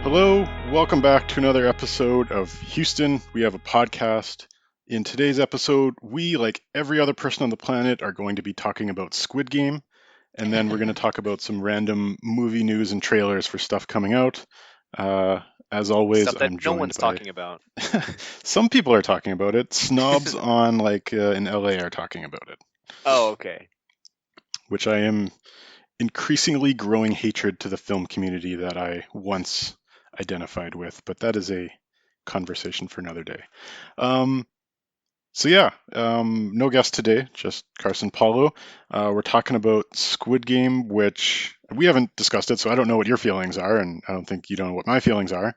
Hello, welcome back to another episode of Houston. We have a podcast. In today's episode, we, like every other person on the planet, are going to be talking about Squid Game, and then we're going to talk about some random movie news and trailers for stuff coming out. Uh, as always, Stuff that I'm no joined one's by talking about. some people are talking about it. Snobs on in LA are talking about it, Oh, okay. which I am increasingly growing hatred to the film community that I once identified with, but that is a conversation for another day. Um, no guest today, just Carson Paulo. We're talking about Squid Game, which we haven't discussed it, so I don't know what your feelings are, and I don't think you know what my feelings are.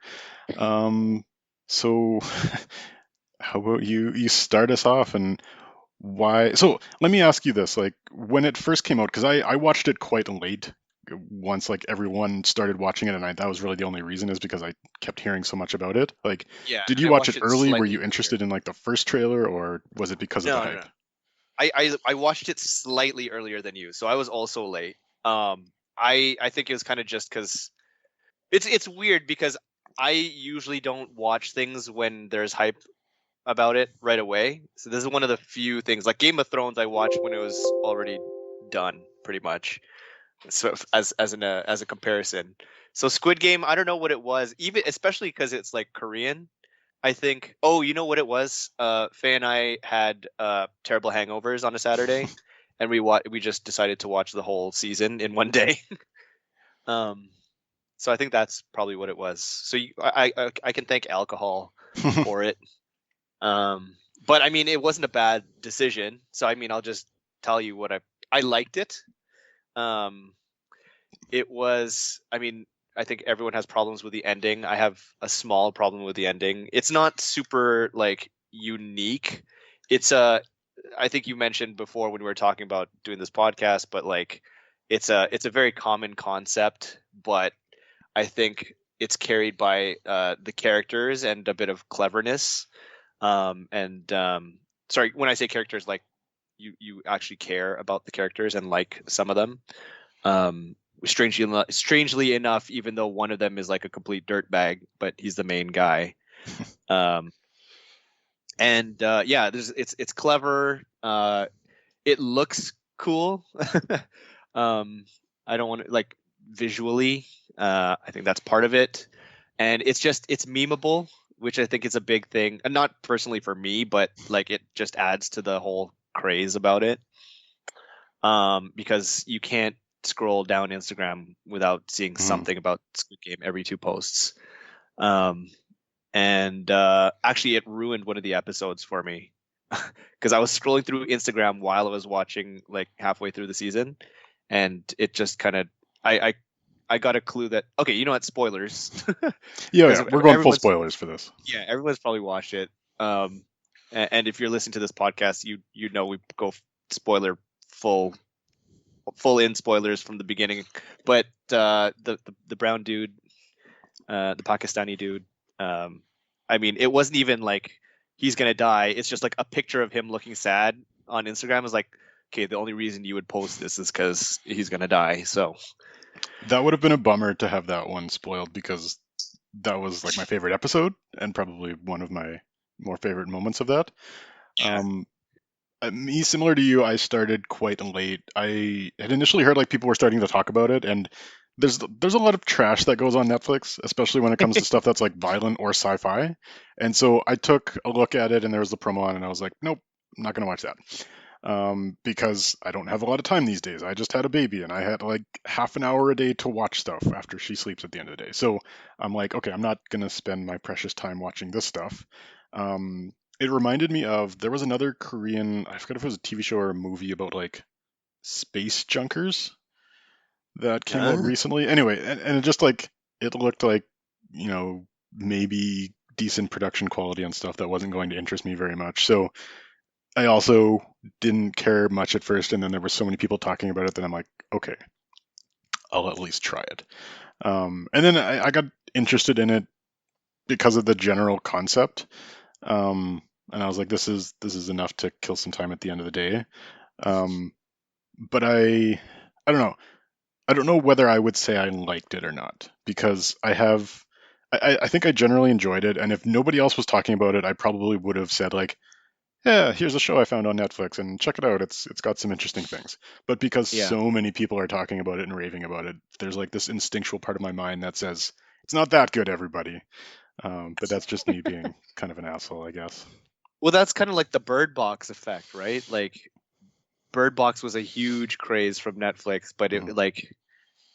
Um, so how about you start us off and why? So let me ask you this: like when it first came out, because I watched it quite late. Once like everyone started watching it, and that was really the only reason is because I kept hearing so much about it. Like, Yeah, did you I watch watched it it early? Were slightly you earlier. interested in like the first trailer, or was it because of the No, no, hype? no. I watched it slightly earlier than you, so I was also late. I think it was kind of just because it's weird because I usually don't watch things when there's hype about it right away. So this is one of the few things like Game of Thrones I watched when it was already done, pretty much. So as a comparison. So Squid Game, I don't know what it was, even especially because it's like Korean. I think. Oh, you know what it was? Faye and I had terrible hangovers on a Saturday, and we just decided to watch the whole season in one day. um, so I think that's probably what it was. So I can thank alcohol for it. But I mean, it wasn't a bad decision. So I mean, I'll just tell you what I liked it. Um, it was. I mean, I think everyone has problems with the ending. I have a small problem with the ending. It's not super like unique. It's a I think you mentioned before when we were talking about doing this podcast, but like it's a very common concept, but I think it's carried by the characters and a bit of cleverness. And sorry, when I say characters, like you actually care about the characters and like some of them. Um, strangely enough, even though one of them is like a complete dirtbag, but he's the main guy. Um, and yeah, it's clever. It looks cool. um, I don't want to like visually. I think that's part of it, and it's memeable, which I think is a big thing. And not personally for me, but like it just adds to the whole craze about it. Because you can't scroll down Instagram without seeing Mhm. something about Squid Game every two posts. Um, and actually, it ruined one of the episodes for me because I was scrolling through Instagram while I was watching like halfway through the season, and it just kind of I got a clue that okay, you know what, spoilers, Yeah, because yeah, we're going full everyone's spoilers for this. yeah everyone's probably watched it. And if you're listening to this podcast, you know we go spoiler full full in spoilers from the beginning. But the brown dude, the Pakistani dude, um, I mean, it wasn't even like he's gonna die. It's just like a picture of him looking sad on Instagram is like, okay, the only reason you would post this is because he's gonna die. So That would have been a bummer to have that one spoiled because that was like my favorite episode and probably one of my more favorite moments of that. yeah, Um, Me, similar to you, I started quite late. I had initially heard like people were starting to talk about it, and there's a lot of trash that goes on Netflix, especially when it comes to stuff that's like violent or sci-fi. And so I took a look at it, and there was the promo on, and I was like, nope, I'm not gonna watch that. Because I don't have a lot of time these days. I just had a baby, and I had like half an hour a day to watch stuff after she sleeps at the end of the day. So I'm like, okay, I'm not gonna spend my precious time watching this stuff. It reminded me of there was another Korean, I forget if it was a TV show or a movie about like space junkers that came out uh, recently. Anyway, and it just like it looked like, you know, maybe decent production quality and stuff that wasn't going to interest me very much. So I also didn't care much at first, and then there were so many people talking about it that I'm like, okay, I'll at least try it. And then I got interested in it because of the general concept. And I was like, this is enough to kill some time at the end of the day. Um, but I don't know. I don't know whether I would say I liked it or not because I have I think I generally enjoyed it, and if nobody else was talking about it, I probably would have said like, yeah, here's a show I found on Netflix and check it out. It's got some interesting things. But because Yeah. so many people are talking about it and raving about it, there's like this instinctual part of my mind that says it's not that good, everybody. But that's just me being kind of an asshole, I guess. Well, that's kind of like the Bird Box effect, right? Like Bird Box was a huge craze from Netflix, but Mhm. it like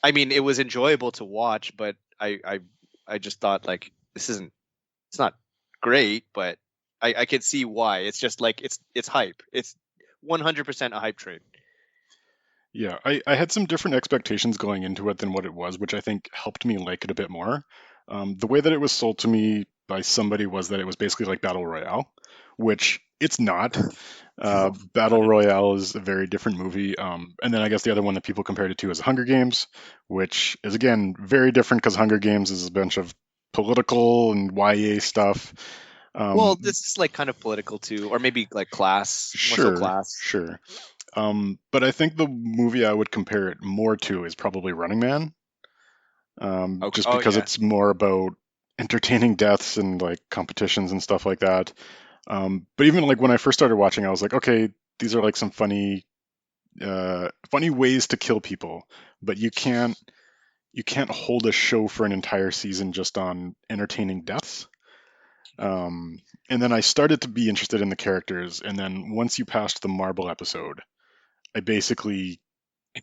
I mean, it was enjoyable to watch, but I just thought like this isn't it's not great, but I can see why. It's just like it's hype. It's 100% a hype train. Yeah, I had some different expectations going into it than what it was, which I think helped me like it a bit more. The way that it was sold to me by somebody was that it was basically like Battle Royale, which it's not. Battle Not at all. Royale is a very different movie. And then I guess the other one that people compared it to is Hunger Games, which is again very different because Hunger Games is a bunch of political and YA stuff. Well, Um, this is like kind of political too, or maybe like class, more so sure, class. sure. But I think the movie I would compare it more to is probably Running Man, Okay. just Oh because yeah. it's more about entertaining deaths and like competitions and stuff like that. But even like when I first started watching, I was like, okay, these are like some funny ways to kill people, but you can't hold a show for an entire season just on entertaining deaths. Um, and then I started to be interested in the characters, and then once you passed the marble episode, I basically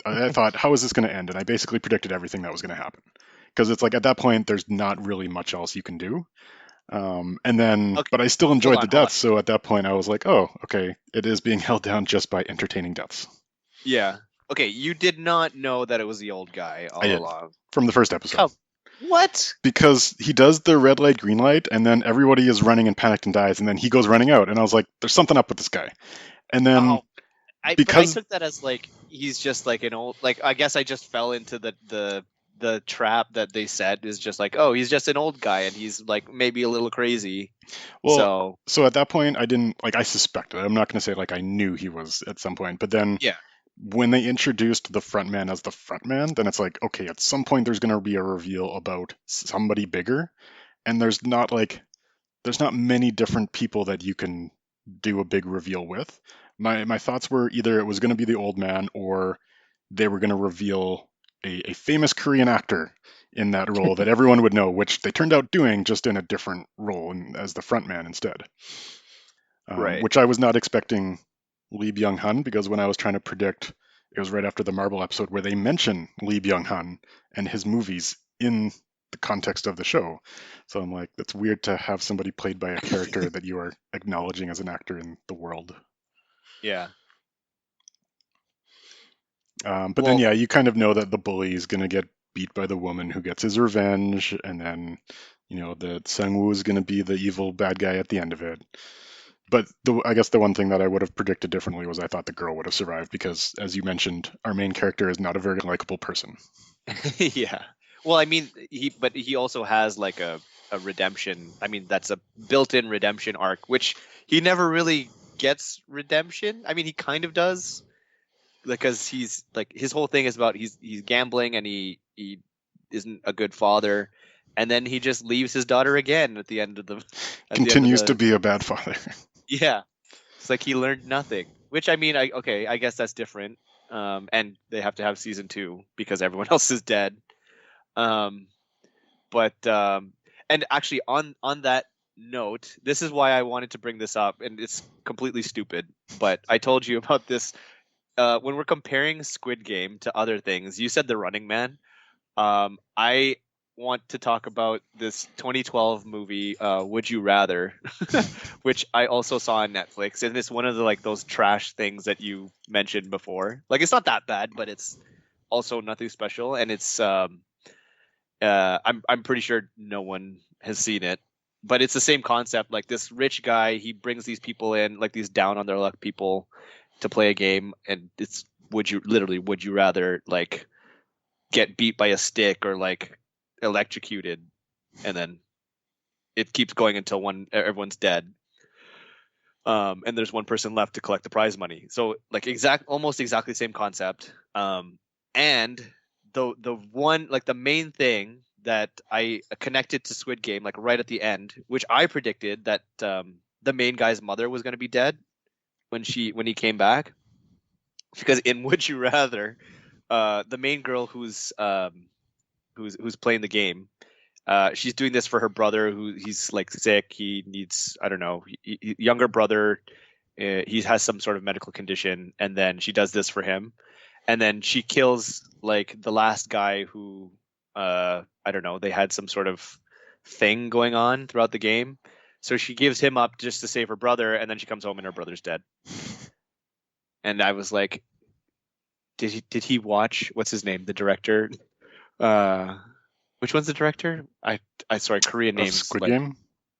I thought, how is this going to end? And I basically predicted everything that was going to happen because it's like at that point, there's not really much else you can do. And then, Okay. but I still Hold enjoyed the on, hold on. deaths. So at that point, I was like, oh, okay, it is being held down just by entertaining deaths. Yeah. Okay, you did not know that it was the old guy I all did along. from the first episode Come. What? because he does the red light, green light, and then everybody is running and panicked and dies, and then he goes running out, and I was like, there's something up with this guy. And then Oh, I because took that as like he's just like an old like I guess I just fell into the trap that they set is just like, oh, he's just an old guy and he's like maybe a little crazy. well, So, so at that point, I didn't like I suspected. I'm not going to say like I knew he was at some point, but then yeah. when they introduced the front man as the front man, then it's like, okay, at some point there's going to be a reveal about somebody bigger, and there's not many different people that you can do a big reveal with. My thoughts were either it was going to be the old man or they were going to reveal a famous Korean actor in that role that everyone would know, which they turned out doing just in a different role and as the front man instead. Right. Which I was not expecting Lee Byung Hun because when I was trying to predict, it was right after the Marvel episode where they mention Lee Byung Hun and his movies in the context of the show. So I'm like, that's weird to have somebody played by a character that you are acknowledging as an actor in the world. Yeah. But then, Well, yeah, you kind of know that the bully is going to get beat by the woman who gets his revenge, and then, that Sang-woo is going to be the evil bad guy at the end of it. But I guess the one thing that I would have predicted differently was I thought the girl would have survived because, as you mentioned, our main character is not a very likable person. yeah. Well, I mean, but he also has like a redemption. I mean, that's a built-in redemption arc, which he never really gets redemption. I mean, he kind of does because he's like his whole thing is about he's gambling and he isn't a good father, and then he just leaves his daughter again at the end of the at the end of Continues to the be a bad father. yeah. It's like he learned nothing. Which I mean, I guess that's different. And they have to have season two because everyone else is dead. Um, but and actually on that note, this is why I wanted to bring this up, and it's completely stupid. But I told you about this when we're comparing Squid Game to other things. You said The Running Man. I want to talk about this 2012 movie, Would You Rather, which I also saw on Netflix, and it's one of the like those trash things that you mentioned before. Like it's not that bad, but it's also nothing special, and it's I'm pretty sure no one has seen it, but it's the same concept. Like this rich guy, he brings these people in, like these down on their luck people, to play a game, and it's would you rather like get beat by a stick or like electrocuted, and then it keeps going until everyone's dead. And there's one person left to collect the prize money. So like almost exactly the same concept. And the one like the main thing that I connected to Squid Game like right at the end, which I predicted that the main guy's mother was going to be dead when he came back. Because in Would You Rather, the main girl who's playing the game, she's doing this for her brother who he's like sick. He needs, I don't know, younger brother. He has some sort of medical condition, and then she does this for him, and then she kills like the last guy who, I don't know, they had some sort of thing going on throughout the game. So she gives him up just to save her brother, and then she comes home and her brother's dead. And I was like, did he watch, what's his name, the director? Uh, which one's the director? I sorry, Korean names Squid like Game.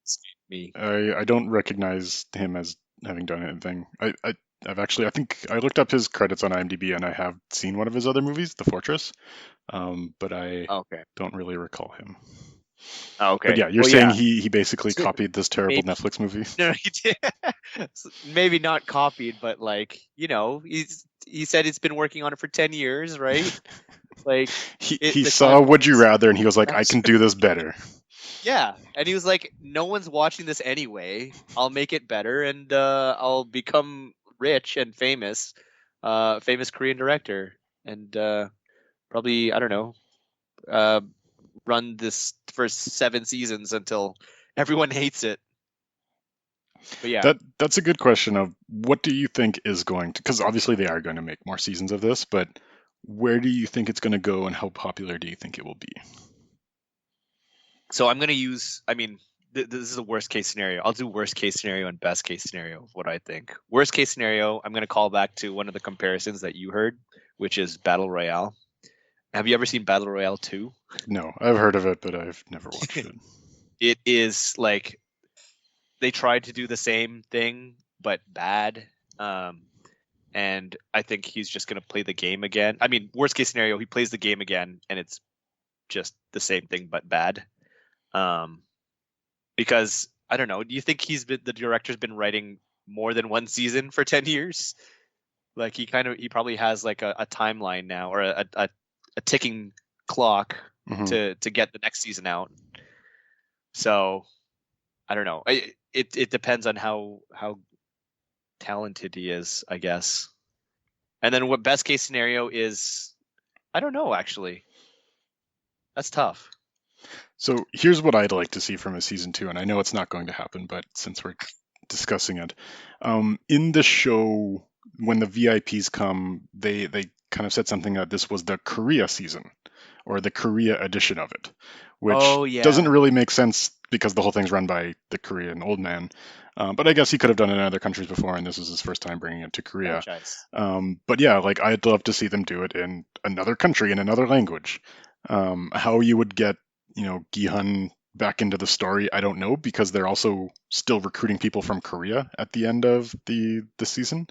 escape me. I don't recognize him as having done anything. I've actually, I think I looked up his credits on IMDb and I have seen one of his other movies, The Fortress, but I Okay. don't really recall him. Oh, But okay. yeah, you're Well, saying yeah. he basically copied this terrible Maybe Netflix movie. no, he did. Maybe not copied, but like he said it's been working on it for 10 years, right? Like He the saw Would You timelines. Rather and he was like, I can do this better. Yeah, and he was like, no one's watching this anyway. I'll make it better, and I'll become rich and famous, famous Korean director, and probably I don't know, uh, run this for 7 seasons until everyone hates it. But yeah, That's a good question of what do you think is going to, because obviously they are going to make more seasons of this, but where do you think it's going to go and how popular do you think it will be? so I'm gonna use. I mean, this is a worst case scenario. I'll do worst case scenario and best case scenario of what I think. Worst case scenario, I'm gonna call back to one of the comparisons that you heard, which is Battle Royale. Have you ever seen Battle Royale 2? No, I've heard of it, but I've never watched it. It is like they tried to do the same thing but bad. Um, and I think he's just going to play the game again. I mean, worst case scenario, he plays the game again and it's just the same thing but bad. Um, because I don't know, do you think the director's been writing more than one season for 10 years? Like he probably has like a timeline now or a ticking clock Hmm. to get the next season out. So I don't know. It depends on how talented he is, I guess. And then what best case scenario is, I don't know actually. That's tough. So here's what I'd like to see from a season two, and I know it's not going to happen, but since we're discussing it, in the show, when the VIPs come, they kind of said something that this was the Korea season or the Korea edition of it, which Oh doesn't yeah. really make sense because the whole thing's run by the Korean old man. But I guess he could have done it in other countries before, and this is his first time bringing it to Korea. Franchise. But yeah, like I'd love to see them do it in another country in another language. How you would get, Gi-hun back into the story, I don't know, because they're also still recruiting people from Korea at the end of the season.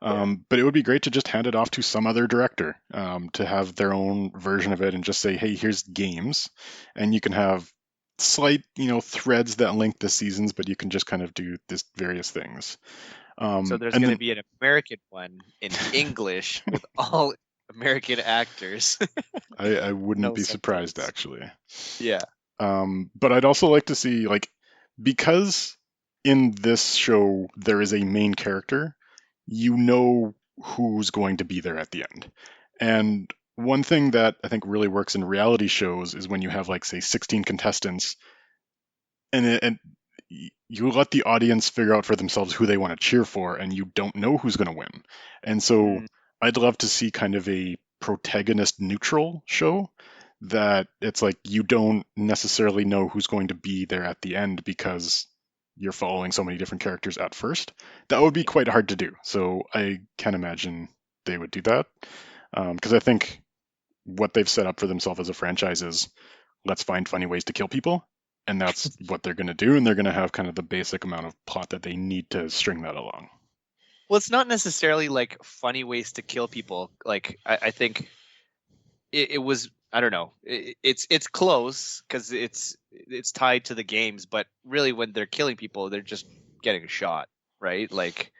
Yeah. But it would be great to just hand it off to some other director to have their own version of it and just say, hey, here's games, and you can have slight, threads that link the seasons, but you can just kind of do this various things. So there's And going to then be an American one in English with all American actors. I wouldn't No be surprised subtitles. actually. Yeah. But I'd also like to see, like, because in this show there is a main character, you know who's going to be there at the end. And one thing that I think really works in reality shows is when you have, like, say, 16 contestants, and you let the audience figure out for themselves who they want to cheer for, and you don't know who's going to win. And so Mm, I'd love to see kind of a protagonist neutral show that it's like you don't necessarily know who's going to be there at the end because you're following so many different characters at first. That would be yeah. quite hard to do. So I can imagine they would do that. Because I think what they've set up for themselves as a franchise is let's find funny ways to kill people. And that's what they're going to do. And they're going to have kind of the basic amount of plot that they need to string that along. Well, it's not necessarily like funny ways to kill people. Like I think it was. I don't know. It's close because it's tied to the games, but really when they're killing people, they're just getting shot, right? Like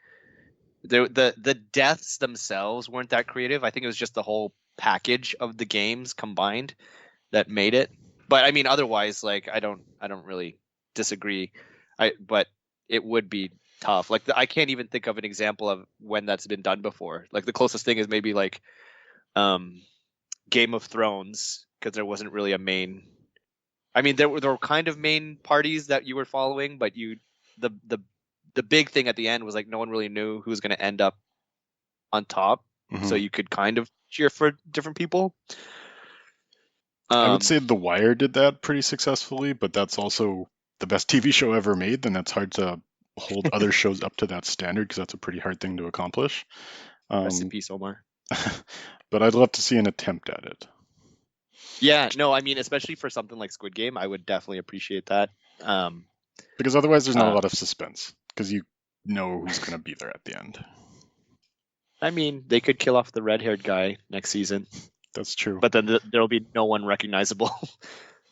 the deaths themselves weren't that creative. I think it was just the whole package of the games combined that made it. But I mean, otherwise, like I don't really disagree. But it would be tough. Like I can't even think of an example of when that's been done before. Like the closest thing is maybe like um, Game of Thrones, because there wasn't really a main. I mean, there were kind of main parties that you were following, but the the the big thing at the end was like no one really knew who was going to end up on top, so Hmm. you could kind of cheer for different people. I would Um, say The Wire did that pretty successfully, but that's also the best TV show ever made. Then that's hard to hold other shows up to that standard because that's a pretty hard thing to accomplish. Rest in Um, peace, Omar. but I'd love to see an attempt at it Yeah, no, I mean, especially for something like Squid Game, I would definitely appreciate that. Um, because otherwise there's not a uh, lot of suspense because you know who's going to be there at the end. I mean, they could kill off the red-haired guy next season, That's true. but then there'll be no one recognizable.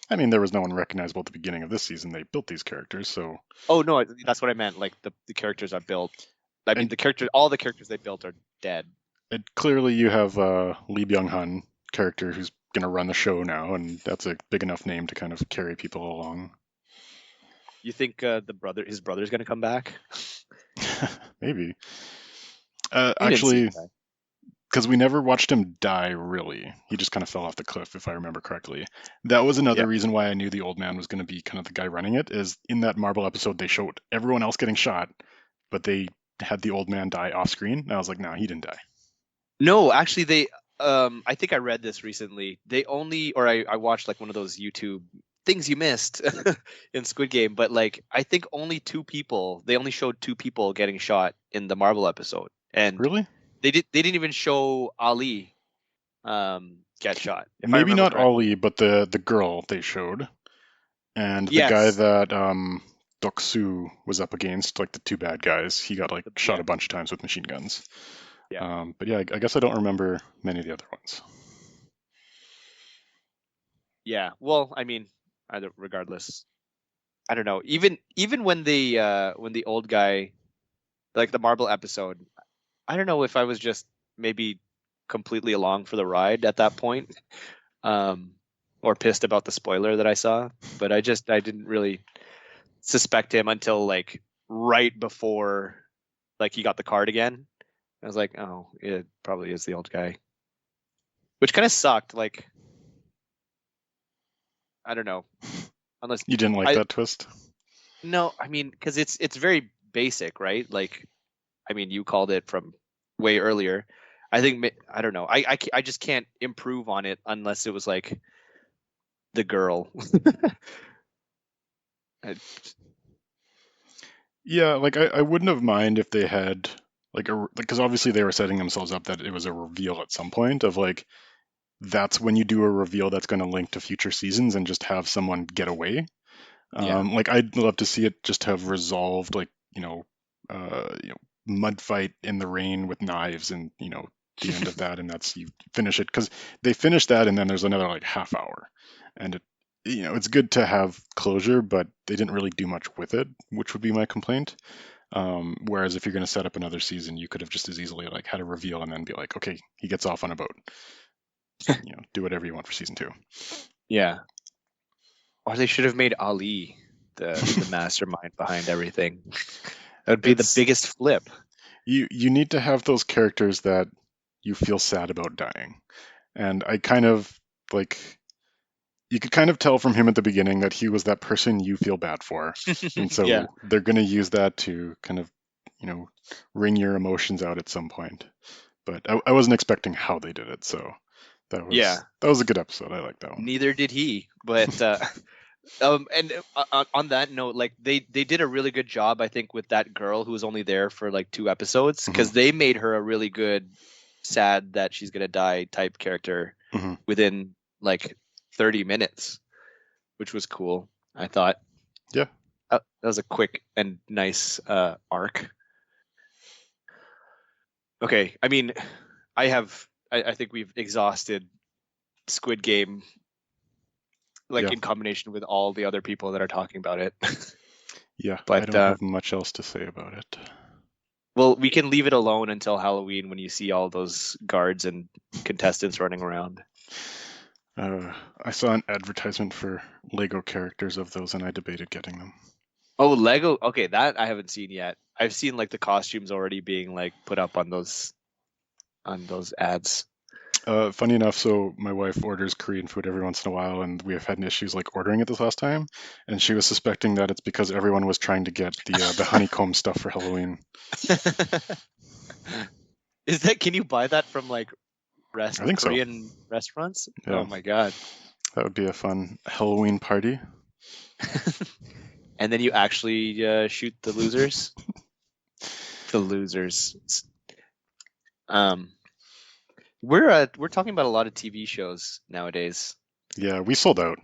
I mean, there was no one recognizable at the beginning of this season. They built these characters, so Oh no, that's what I meant. Like the characters are built. I mean, and, the characters, all the characters they built are dead. and clearly you have Lee Byung Hun character who's going to run the show now, and that's a big enough name to kind of carry people along. You think his brother's gonna come back? Maybe. We didn't see Actually, him die. because we never watched him die, really. He just kind of fell off the cliff, if I remember correctly. That was Yeah. another reason why I knew the old man was going to be kind of the guy running it, is in that Marvel episode, they showed everyone else getting shot, but they had the old man die off screen. And I was like, no, he didn't die. No, actually, they. I think I read this recently. They only, or I watched like one of those YouTube things you missed in Squid Game, but like I think only two people. They only showed two people getting shot in the Marvel episode, and Really? they didn't even show Ali get shot, if I Maybe remember not correctly. Ollie, but the girl they showed. And the guy Yes. that Doksu was up against, like the two bad guys, he got like shot Yeah. a bunch of times with machine guns. Yeah. But yeah, I guess I don't remember many of the other ones. Yeah. Well, I mean, either regardless, I don't know. Even when the old guy, like the Marvel episode, I don't know if I was just maybe completely along for the ride at that point, um, or pissed about the spoiler that I saw. But I didn't really suspect him until like right before like he got the card again. I was like, oh, it probably is the old guy, which kind of sucked. Like I don't know, unless You didn't like I that twist? no, I mean because it's very basic, right? Like I mean, you called it from way earlier. I think I don't know. I just can't improve on it unless it was like the girl. I- Yeah, like I wouldn't have mind if they had like a because obviously they were setting themselves up that it was a reveal at some point of like that's when you do a reveal that's going to link to future seasons and just have someone get away. yeah, Like I'd love to see it just have resolved like mud fight in the rain with knives and the end of that and that's you finish it because they finish that and then there's another like half hour and it's good to have closure but they didn't really do much with it, which would be my complaint. Whereas if you're going to set up another season you could have just as easily like had a reveal and then be like, okay, he gets off on a boat, do whatever you want for season two. yeah. Or they should have made Ali the mastermind behind everything. That would be the It's biggest flip. you need to have those characters that you feel sad about dying. And I kind of like you could kind of tell from him at the beginning that he was that person you feel bad for. And Yeah, so they're going to use that to kind of, you know, wring your emotions out at some point. But I wasn't expecting how they did it, so yeah. that was a good episode. I like that one. Neither did he. But and on that note, like they did a really good job, I think, with that girl who was only there for like 2 episodes Hmm. because they made her a really good sad that she's gonna die type character Hmm. within like 30 minutes, which was cool. I thought Yeah, that was a quick and nice arc. Okay, I mean, I think we've exhausted Squid Game like yeah, in combination with all the other people that are talking about it. yeah. I But don't have much else to say about it. well, we can leave it alone until Halloween when you see all those guards and contestants running around. I saw an advertisement for Lego characters of those, and I debated getting them. Oh, Lego. Okay, that I haven't seen yet. I've seen like the costumes already being like put up on those ads. Funny enough, so my wife orders Korean food every once in a while, and we have had issues like ordering it this last time, and she was suspecting that it's because everyone was trying to get the honeycomb stuff for Halloween. Is that, can you buy that from like I think so. Korean restaurants? Oh Yeah, my God. that would be a fun Halloween party. And then you actually shoot the losers. The losers. Um, we're talking about a lot of TV shows nowadays. Yeah, we sold out.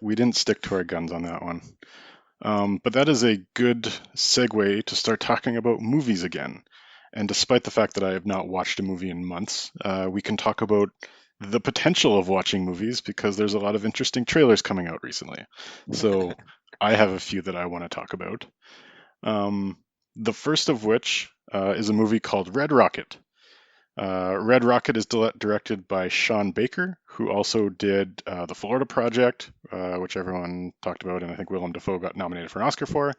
We didn't stick to our guns on that one. But that is a good segue to start talking about movies again. And despite the fact that I have not watched a movie in months, we can talk about the potential of watching movies because there's a lot of interesting trailers coming out recently. So I have a few that I want to talk about. Um, the first of which is a movie called Red Rocket. Red Rocket is directed by Sean Baker, who also did The Florida Project, which everyone talked about, and I think Willem Dafoe got nominated for an Oscar for.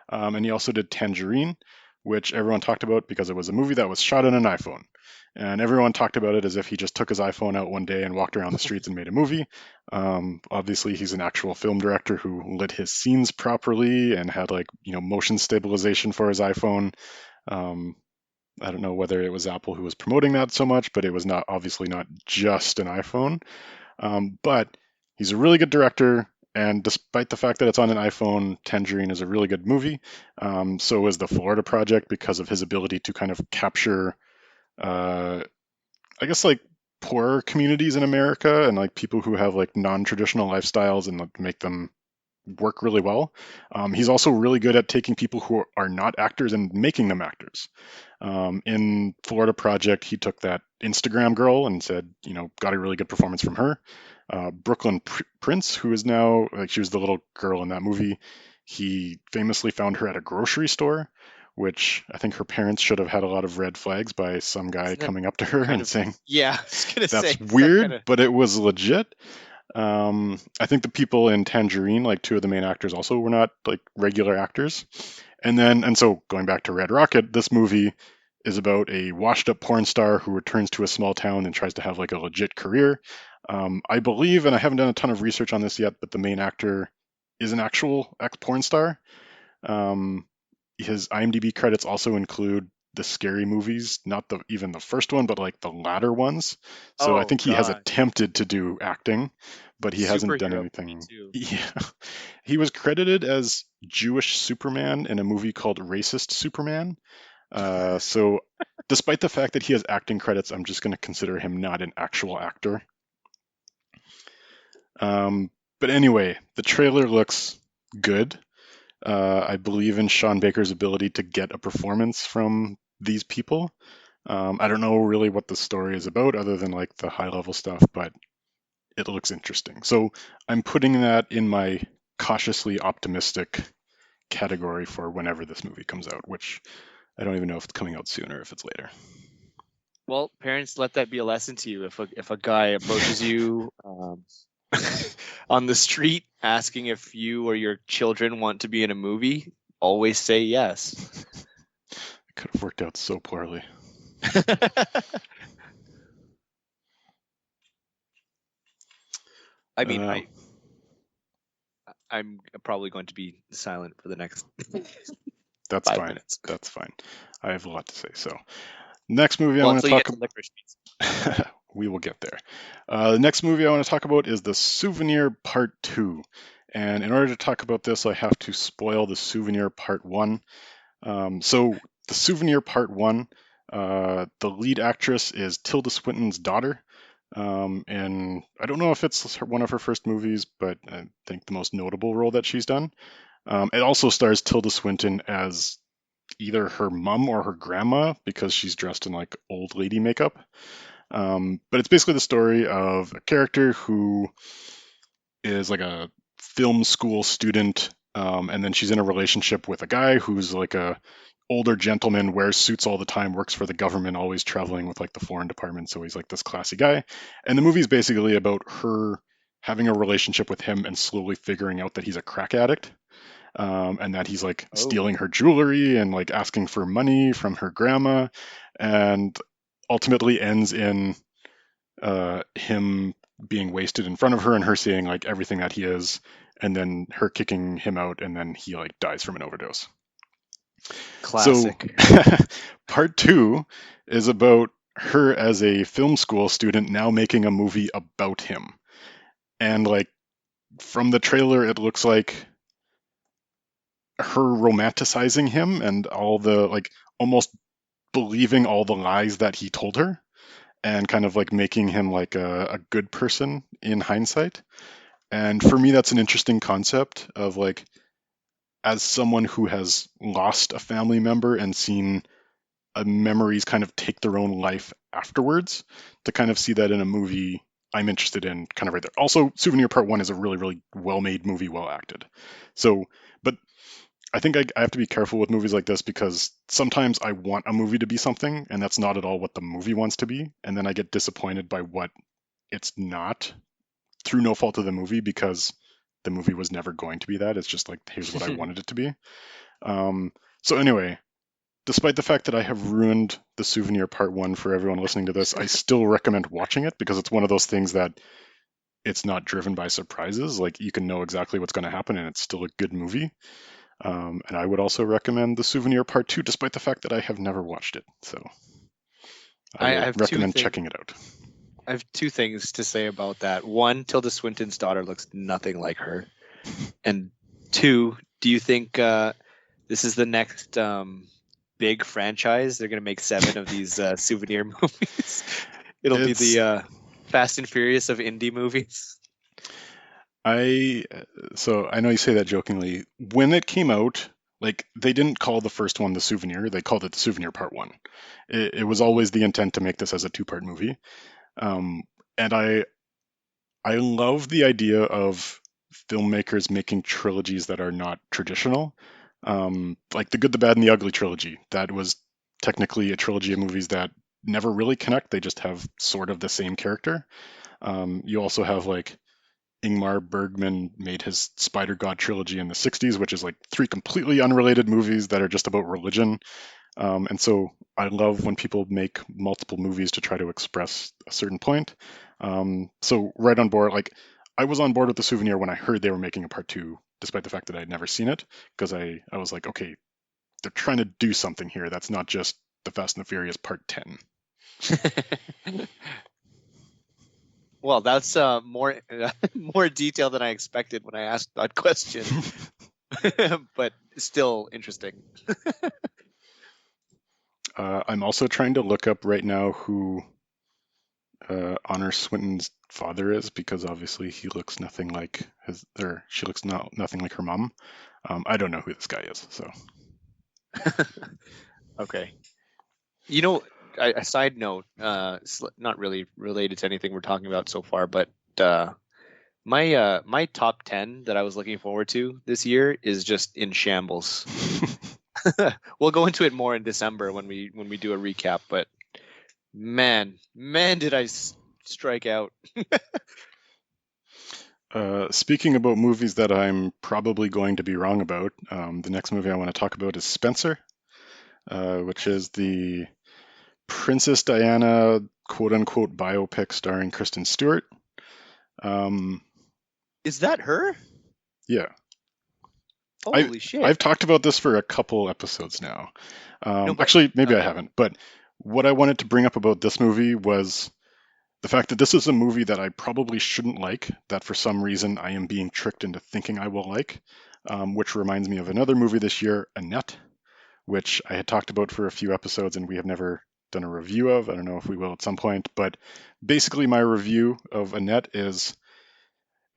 And he also did Tangerine, which everyone talked about because it was a movie that was shot on an iPhone. And everyone talked about it as if he just took his iPhone out one day and walked around the streets and made a movie. Obviously, he's an actual film director who lit his scenes properly and had like motion stabilization for his iPhone. Um, I don't know whether it was Apple who was promoting that so much, but it was not obviously not just an iPhone. But he's a really good director, and despite the fact that it's on an iPhone, Tangerine is a really good movie. So is The Florida Project because of his ability to kind of capture, uh, I guess, like poorer communities in America and like people who have like non-traditional lifestyles and like, make them work really well. He's also really good at taking people who are not actors and making them actors. In Florida Project, he took that Instagram girl and said, got a really good performance from her. Brooklyn Prince, who is now like she was the little girl in that movie. He famously found her at a grocery store, which I think her parents should have had a lot of red flags by some guy Isn't that coming up to her kind and of, saying, yeah, I was gonna say, "That's is that kind weird," of, but it was legit. I think the people in Tangerine, like two of the main actors, also were not like regular actors. And so going back to Red Rocket, this movie is about a washed up porn star who returns to a small town and tries to have like a legit career. I believe, and I haven't done a ton of research on this yet, but the main actor is an actual ex porn star. Um, his IMDb credits also include the scary movies, not even the first one, but like the latter ones. So I oh think he has God, attempted to do acting, but he hasn't done superhero movie anything. too. Yeah. He was credited as Jewish Superman in a movie called Racist Superman. So despite the fact that he has acting credits, I'm just going to consider him not an actual actor. But anyway, the trailer looks good. I believe in Sean Baker's ability to get a performance from these people. I don't know really what the story is about other than like the high level stuff, but it looks interesting. So I'm putting that in my cautiously optimistic category for whenever this movie comes out, which I don't even know if it's coming out soon or if it's later. Well, parents, let that be a lesson to you. If a guy approaches you on the street asking if you or your children want to be in a movie, always say yes. It could have worked out so poorly. I mean, Uh, I'm probably going to be silent for the next that's five fine. minutes. That's fine. I have a lot to say. So, next movie I Well, want to until you get talk to licorice pizza. about. We will get there. The next movie I want to talk about is The Souvenir Part 2. And in order to talk about this, I have to spoil The Souvenir Part 1. So, The Souvenir Part 1, the lead actress is Tilda Swinton's daughter. And I don't know if it's one of her first movies, but I think the most notable role that she's done. It also stars Tilda Swinton as either her mom or her grandma because she's dressed in like old lady makeup. But it's basically the story of a character who is like a film school student And then she's in a relationship with a guy who's like a older gentleman, wears suits all the time, works for the government, always traveling with like the foreign department. So he's like this classy guy. And the movie's basically about her having a relationship with him and slowly figuring out that he's a crack addict. And that he's like Oh, stealing her jewelry and like asking for money from her grandma, and ultimately ends in him being wasted in front of her and her seeing like everything that he is, and then her kicking him out, and then he like dies from an overdose. So classic. part two is about her as a film school student now making a movie about him. And like from the trailer, it looks like her romanticizing him and all the like almost believing all the lies that he told her, and kind of like making him like a good person in hindsight. And for me, that's an interesting concept of like, as someone who has lost a family member and seen memories kind of take their own life afterwards, to kind of see that in a movie, I'm interested in kind of right there. Also, Souvenir Part 1 is a really, really well made movie, well acted. So, but I think I have to be careful with movies like this, because sometimes I want a movie to be something, and that's not at all what the movie wants to be. And then I get disappointed by what it's not, through no fault of the movie, because the movie was never going to be that. It's just like, here's what I wanted it to be. Um, so anyway, despite the fact that I have ruined the Souvenir Part 1 for everyone listening to this, I still recommend watching it, because it's one of those things that it's not driven by surprises. Like, you can know exactly what's going to happen, and it's still a good movie. And I would also recommend The Souvenir Part 2, despite the fact that I have never watched it. So I I will have recommend checking it out. I have two things to say about that. One, Tilda Swinton's daughter looks nothing like her. And two, do you think this is the next big franchise? They're going to make 7 of these souvenir movies. It'll be It's the Fast and Furious of indie movies. I so I know you say that jokingly. When it came out, like, they didn't call the first one The Souvenir; they called it The Souvenir Part 1. It was always the intent to make this as a two-part movie. Um, and I love the idea of filmmakers making trilogies that are not traditional. Like the Good, the Bad, and the Ugly trilogy. That was technically a trilogy of movies that never really connect. They just have sort of the same character. You also have like Ingmar Bergman made his Spider God trilogy in the 60s, which is like 3 completely unrelated movies that are just about religion. And so I love when people make multiple movies to try to express a certain point. So right on board. Like, I was on board with The Souvenir when I heard they were making a part 2, despite the fact that I'd never seen it, because I was like, okay, they're trying to do something here. That's not just The Fast and the Furious Part 10. Well, that's more more detail than I expected when I asked that question, but still interesting. I'm also trying to look up right now who Honor Swinton's father is, because obviously he looks nothing like his, or she looks nothing like her mom. I don't know who this guy is, so. Okay. You know, a side note, not really related to anything we're talking about so far, but my top 10 that I was looking forward to this year is just in shambles. We'll go into it more in December when we do a recap, but man, did I strike out. Speaking about movies that I'm probably going to be wrong about, the next movie I want to talk about is Spencer, which is the Princess Diana quote unquote biopic starring Kristen Stewart. Um, Is that her? yeah, I Holy shit. I've talked about this for a couple episodes now. No, but Actually, maybe I okay. haven't. But what I wanted to bring up about this movie was the fact that this is a movie that I probably shouldn't like, that for some reason I am being tricked into thinking I will like, which reminds me of another movie this year, Annette, which I had talked about for a few episodes and we have never done a review of. I don't know if we will at some point, but basically my review of Annette is,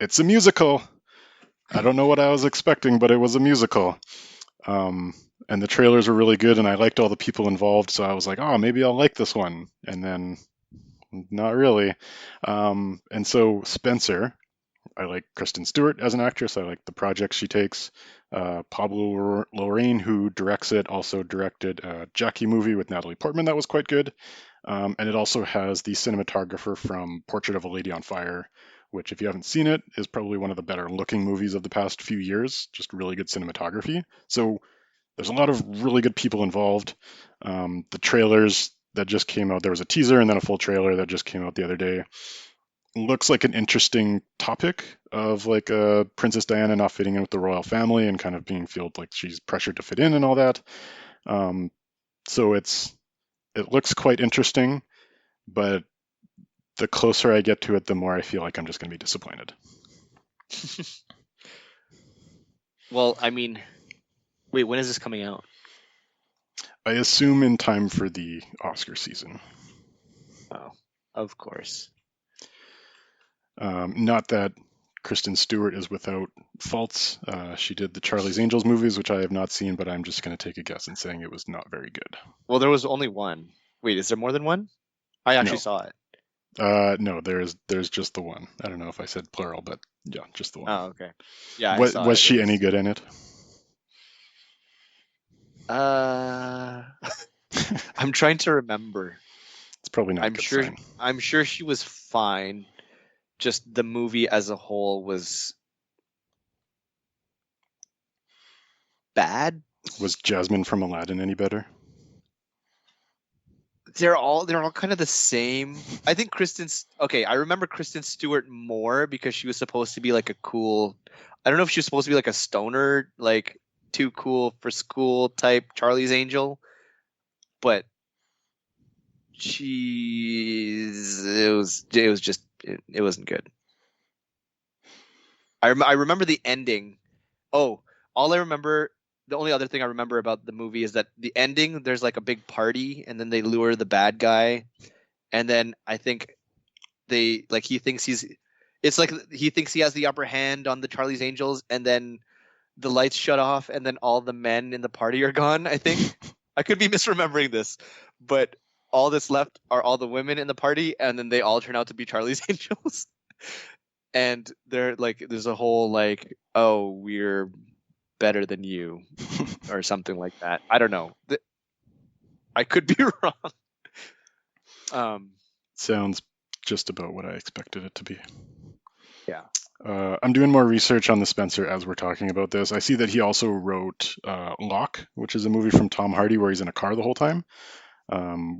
it's a musical. I don't know what I was expecting, but it was a musical. Um, and the trailers were really good, and I liked all the people involved, so I was like, oh, maybe I'll like this one. And then not really. And so Spencer, I like Kristen Stewart as an actress. I like the projects she takes. Pablo Larraín, who directs it, also directed a Jackie movie with Natalie Portman that was quite good. And it also has the cinematographer from Portrait of a Lady on Fire, which, if you haven't seen it, is probably one of the better looking movies of the past few years. Just really good cinematography. So there's a lot of really good people involved. The trailers that just came out, there was a teaser and then a full trailer that just came out the other day. Looks like an interesting topic of like Princess Diana not fitting in with the royal family and kind of being felt like she's pressured to fit in and all that. Um, so it looks quite interesting, but the closer I get to it, the more I feel like I'm just going to be disappointed. Well, I mean, wait, when is this coming out? I assume in time for the Oscar season. Oh, of course. Not that Kristen Stewart is without faults. She did the Charlie's Angels movies, which I have not seen, but I'm just going to take a guess and saying it was not very good. Well, there was only one. Wait, is there more than one? I actually No, saw it. no, there's just the one. I don't know if I said plural, but yeah, just the one. Oh, okay. Yeah, I What saw was it. It she was any good in it? uh I'm trying to remember. It's probably not a I'm good sure sign. I'm sure she was fine. Just the movie as a whole was bad. Was Jasmine from Aladdin any better? They're all kind of the same. I think okay, I remember Kristen Stewart more because she was supposed to be like a cool, I don't know if she was supposed to be like a stoner, like too cool for school type Charlie's Angel, but it wasn't good. I remember the ending. Oh, all I remember, the only other thing I remember about the movie is that the ending, there's like a big party, and then they lure the bad guy, and then I think they like it's like he thinks he has the upper hand on the Charlie's Angels, and then the lights shut off, and then all the men in the party are gone. I think I could be misremembering this, but all that's left are all the women in the party, and then they all turn out to be Charlie's Angels. And they're like, there's a whole like, oh, we're better than you, or something like that. I don't know. I could be wrong. Um, Sounds just about what I expected it to be. yeah. I'm doing more research on the Spencer as we're talking about this. I see that he also wrote Locke, which is a movie from Tom Hardy where he's in a car the whole time,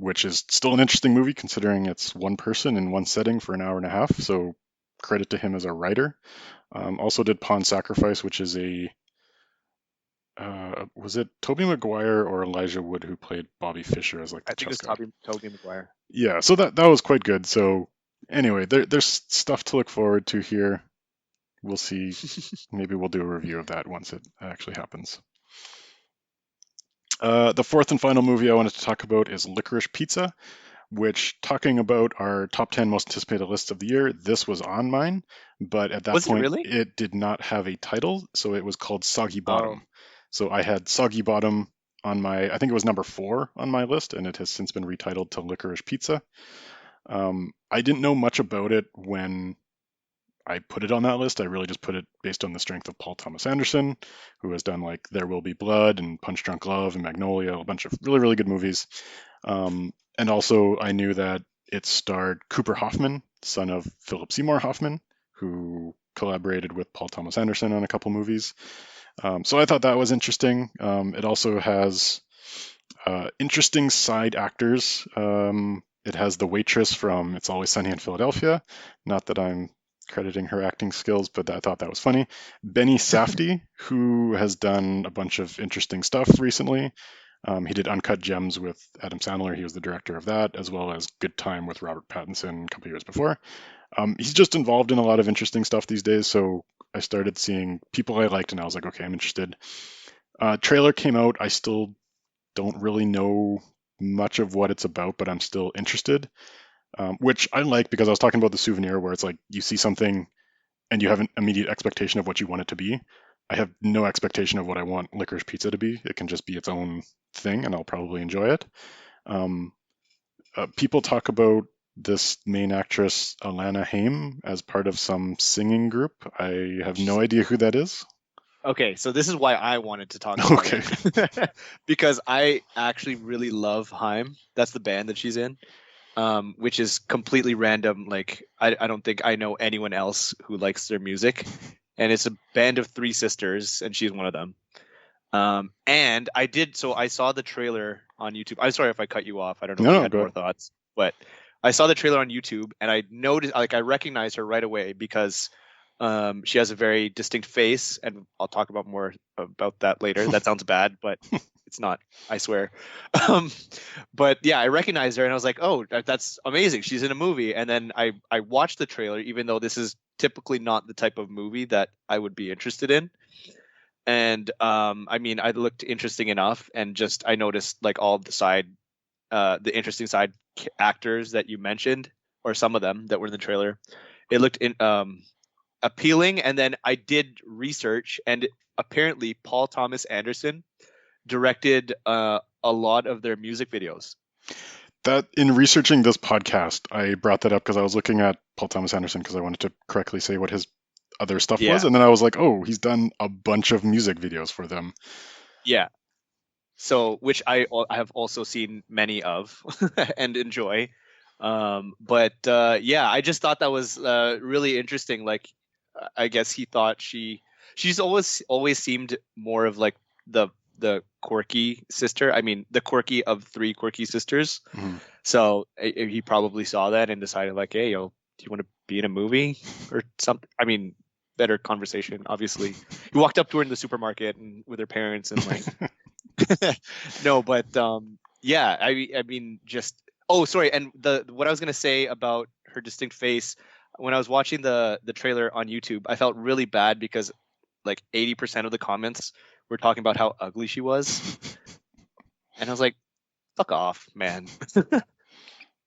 which is still an interesting movie considering it's one person in one setting for an hour and a half. So credit to him as a writer. Also did Pawn Sacrifice, which is was it Tobey Maguire or Elijah Wood who played Bobby Fischer as like the I think chess it's guy? Tobey Maguire. Yeah, so that was quite good. So anyway, there's stuff to look forward to here. We'll see. Maybe we'll do a review of that once it actually happens. The fourth and final movie I wanted to talk about is Licorice Pizza, which, talking about our top 10 most anticipated lists of the year, this was on mine, but at that Was it point really? it did not have a title, so it was called Soggy Oh, Bottom. So I had Soggy Bottom on I think it was number 4 on my list, and it has since been retitled to Licorice Pizza. I didn't know much about it when I put it on that list. I really just put it based on the strength of Paul Thomas Anderson, who has done like There Will Be Blood and Punch Drunk Love and Magnolia, a bunch of really, really good movies. And also, I knew that it starred Cooper Hoffman, son of Philip Seymour Hoffman, who collaborated with Paul Thomas Anderson on a couple movies. So I thought that was interesting. It also has interesting side actors. It has the waitress from It's Always Sunny in Philadelphia. Not that I'm crediting her acting skills, but I thought that was funny. Benny Safdie, who has done a bunch of interesting stuff recently. He did Uncut Gems with Adam Sandler. He was the director of that, as well as Good Time with Robert Pattinson a couple years before. He's just involved in a lot of interesting stuff these days, so I started seeing people I liked, and I was like, okay, I'm interested. Trailer came out. I still don't really know much of what it's about, but I'm still interested, which I like because I was talking about the souvenir where it's like you see something and you have an immediate expectation of what you want it to be. I have no expectation of what I want Licorice Pizza to be. It can just be its own thing, and I'll probably enjoy it. Um, People talk about this main actress, Alana Haim, as part of some singing group. I have no idea who that is. Okay, so this is why I wanted to talk about Okay. it because I actually really love Haim. That's the band that she's in, which is completely random. Like I don't think I know anyone else who likes their music, and it's a band of three sisters, and she's one of them. And I saw the trailer on YouTube. I'm sorry if I cut you off. I don't know No, if you no, had go more ahead. thoughts, but I saw the trailer on YouTube and I noticed, like, I recognized her right away because she has a very distinct face, and I'll talk about more about that later. That sounds bad, but it's not, I swear. Um, but yeah, I recognized her and I was like, oh, that's amazing. She's in a movie. And then I watched the trailer, even though this is typically not the type of movie that I would be interested in. And I mean, I looked interesting enough, and just I noticed like all of the interesting side actors that you mentioned, or some of them that were in the trailer. It looked appealing, and then I did research, and apparently Paul Thomas Anderson directed a lot of their music videos. That in researching this podcast, I brought that up because I was looking at Paul Thomas Anderson because I wanted to correctly say what his other stuff was, Yeah, and then I was like, oh, he's done a bunch of music videos for them. yeah. So, which I have also seen many of and enjoy. But yeah, I just thought that was really interesting. Like, I guess he thought she's always seemed more of like the quirky sister. I mean, the quirky of three quirky sisters. Mhm. So he probably saw that and decided like, hey, yo, do you want to be in a movie or something? I mean, better conversation, obviously. He walked up to her in the supermarket and with her parents and like no, but yeah, I mean, just oh, sorry, and the what I was gonna say about her distinct face when I was watching the trailer on YouTube, I felt really bad because like 80% of the comments were talking about how ugly she was, and I was like, fuck off, man,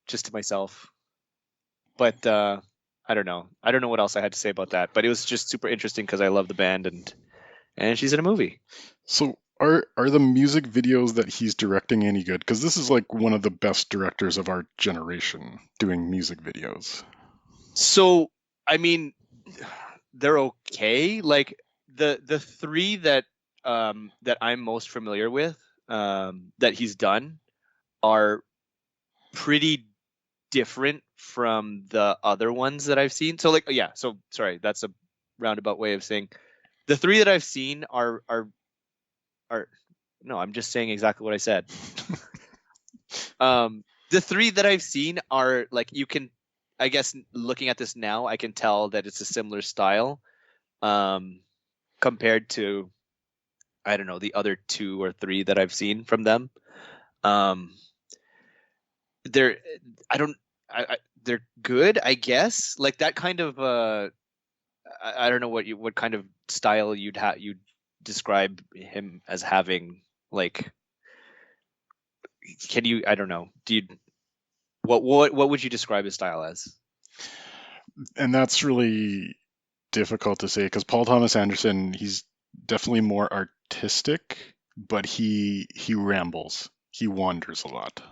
just to myself. But I don't know, what else I had to say about that, but it was just super interesting because I love the band, and she's in a movie. So are the music videos that he's directing any good? Because this is like one of the best directors of our generation doing music videos. So I mean, they're okay. Like the three that I'm most familiar with that he's done are pretty different from the other ones that I've seen. So like yeah, so sorry, that's a roundabout way of saying the three that I've seen are no, I'm just saying exactly what I said. The three that I've seen are like you can I guess looking at this now, I can tell that it's a similar style um compared to I don't know the other two or three that I've seen from them. Um, they're I don't they're good, I guess. Like that kind of I don't know what kind of style you'd describe him as having. Like, can you I don't know. Do you what would you describe his style as? And that's really difficult to say because Paul Thomas Anderson, he's definitely more artistic, but he rambles. He wanders a lot.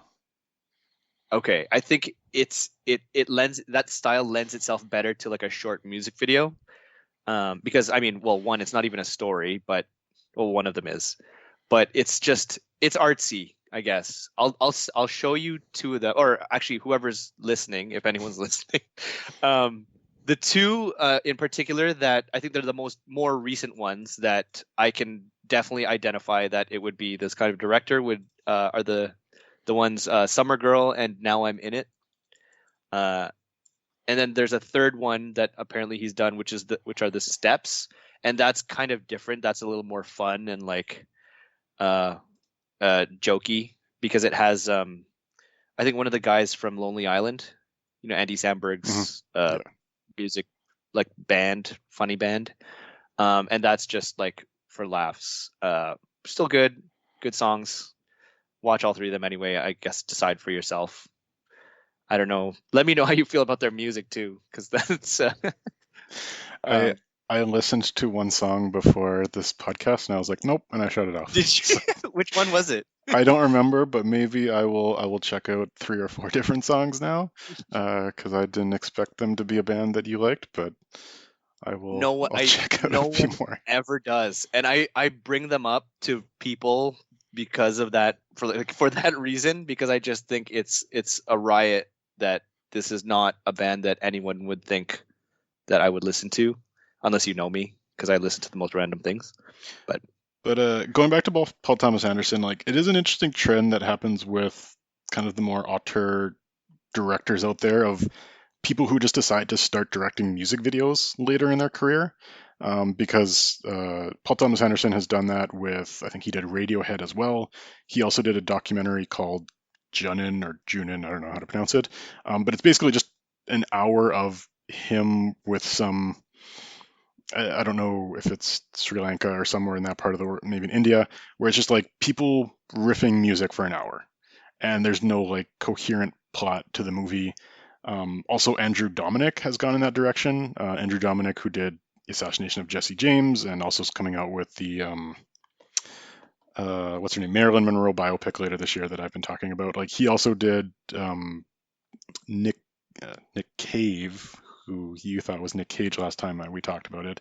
Okay, I think it lends that style lends itself better to like a short music video. Because I mean, well, one, it's not even a story, but well, one of them is, but it's artsy, I guess. I'll show you two of the, or actually, whoever's listening, if anyone's listening, the two in particular that I think they're the more recent ones that I can definitely identify that it would be this kind of director would are the ones Summer Girl and Now I'm in It. Uh, and then there's a third one that apparently he's done, which are the steps, and that's kind of different. That's a little more fun and like uh jokey because it has I think one of the guys from Lonely Island, Andy Hmm. Samberg's Yeah. music like band, funny band, and that's just like for laughs. Still good songs. Watch all three of them anyway. I guess decide for yourself. I don't know. Let me know how you feel about their music too, because that's I um, I listened to one song before this podcast and I was like, nope, and I shut it off. did you? So Which one was it? I don't remember, but maybe I will check out three or four different songs now because I didn't expect them to be a band that you liked, but I'll check out a no few one more. ever does, and I bring them up to people because of that, for that reason, because I just think it's a riot that this is not a band that anyone would think that I would listen to unless you know me, because I listen to the most random things. But But going back to Paul Thomas Anderson, like it is an interesting trend that happens with kind of the more auteur directors out there of people who just decide to start directing music videos later in their career. Because Paul Thomas Anderson has done that with, I think he did Radiohead as well. He also did a documentary called Junin, I don't know how to pronounce it. But it's basically just an hour of him with some, I don't know if it's Sri Lanka or somewhere in that part of the world, maybe in India, where it's just like people riffing music for an hour. And there's no like coherent plot to the movie. Also, Andrew Dominic has gone in that direction. Andrew Dominic, who did Assassination of Jesse James, and also is coming out with the what's her name, Marilyn Monroe biopic later this year that I've been talking about. Like he also did Nick Nick Cave, who you thought was Nick Cage last time we talked about it.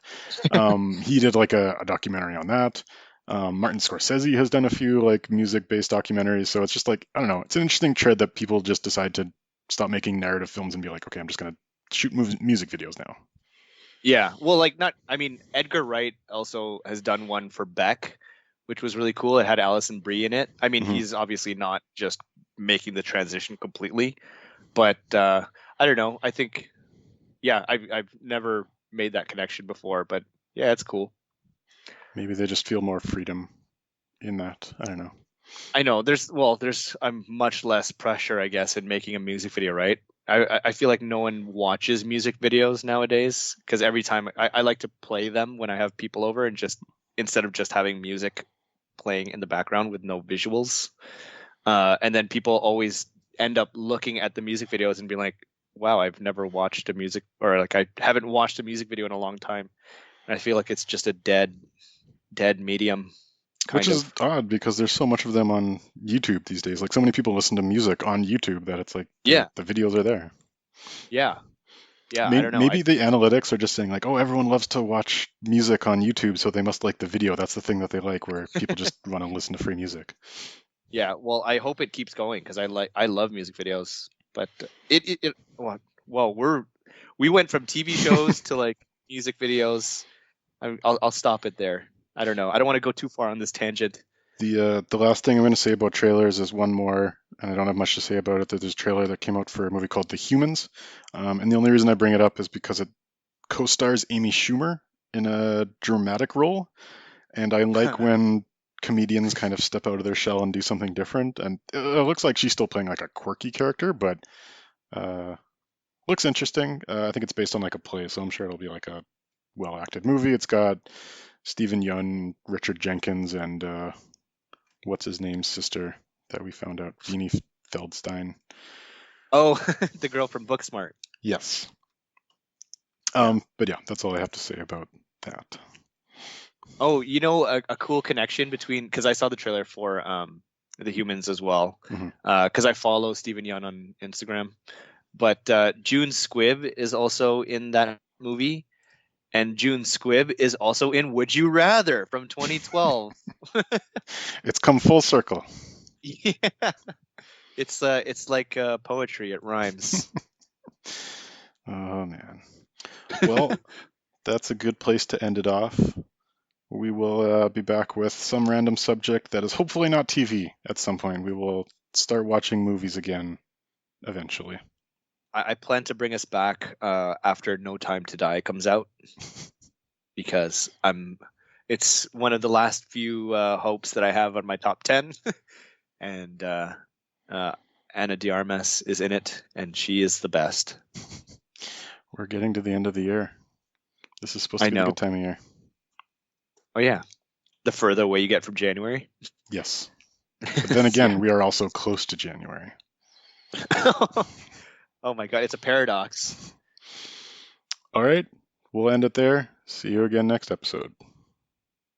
He did like a documentary on that. Martin Scorsese has done a few like music-based documentaries, so it's just like I don't know. It's an interesting trend that people just decide to stop making narrative films and be like, okay, I'm just gonna shoot music videos now. yeah, well, like not. I mean, Edgar Wright also has done one for Beck, which was really cool. It had Alison Brie in it. I mean, Hmm. he's obviously not just making the transition completely, but I don't know. I think, yeah, I've never made that connection before, but yeah, it's cool. Maybe they just feel more freedom in that. I don't know. I know there's much less pressure, I guess, in making a music video, right? I feel like no one watches music videos nowadays because every time I like to play them when I have people over and just instead of just having music playing in the background with no visuals. And then people always end up looking at the music videos and being like, wow, I've never watched a music or like I haven't watched a music video in a long time. And I feel like it's just a dead medium Which kind is of. odd because there's so much of them on YouTube these days. Like so many people listen to music on YouTube that it's like Yeah. the videos are there. Yeah. Yeah. I don't know. Maybe the analytics are just saying like, oh, everyone loves to watch music on YouTube, so they must like the video. That's the thing that they like, where people just want to listen to free music. Yeah. Well, I hope it keeps going because I love music videos, but it well, we went from TV shows to like music videos. I'll stop it there. I don't know. I don't want to go too far on this tangent. The last thing I'm going to say about trailers is one more, and I don't have much to say about it. That there's a trailer that came out for a movie called The Humans, and the only reason I bring it up is because it co-stars Amy Schumer in a dramatic role, and I like when comedians kind of step out of their shell and do something different. And it looks like she's still playing like a quirky character, but uh, looks interesting. I think it's based on like a play, so I'm sure it'll be like a well-acted movie. It's got Stephen Yeun, Richard Jenkins, and what's his name's sister that we found out, Jeannie Feldstein. Oh, the girl from Booksmart. Yes. Yeah. But yeah, that's all I have to say about that. Oh, you know a cool connection between because I saw the trailer for the Humans as well Hmm. because I follow Stephen Yeun on Instagram, but June Squibb is also in that movie, and June Squibb is also in Would You Rather from 2012. It's come full circle. Yeah, it's like poetry. It rhymes. Oh man. Well, that's a good place to end it off. We will be back with some random subject that is hopefully not TV at some point. We will start watching movies again eventually. I plan to bring us back after No Time to Die comes out because it's one of the last few hopes that I have on my top 10, and uh, Anna de Armas is in it, and she is the best. We're getting to the end of the year. This is supposed I to be the know. good time of year. Oh yeah, the further away you get from January. Yes. But then again, we are also close to January. Oh my god, it's a paradox. All right. We'll end it there. See you again next episode.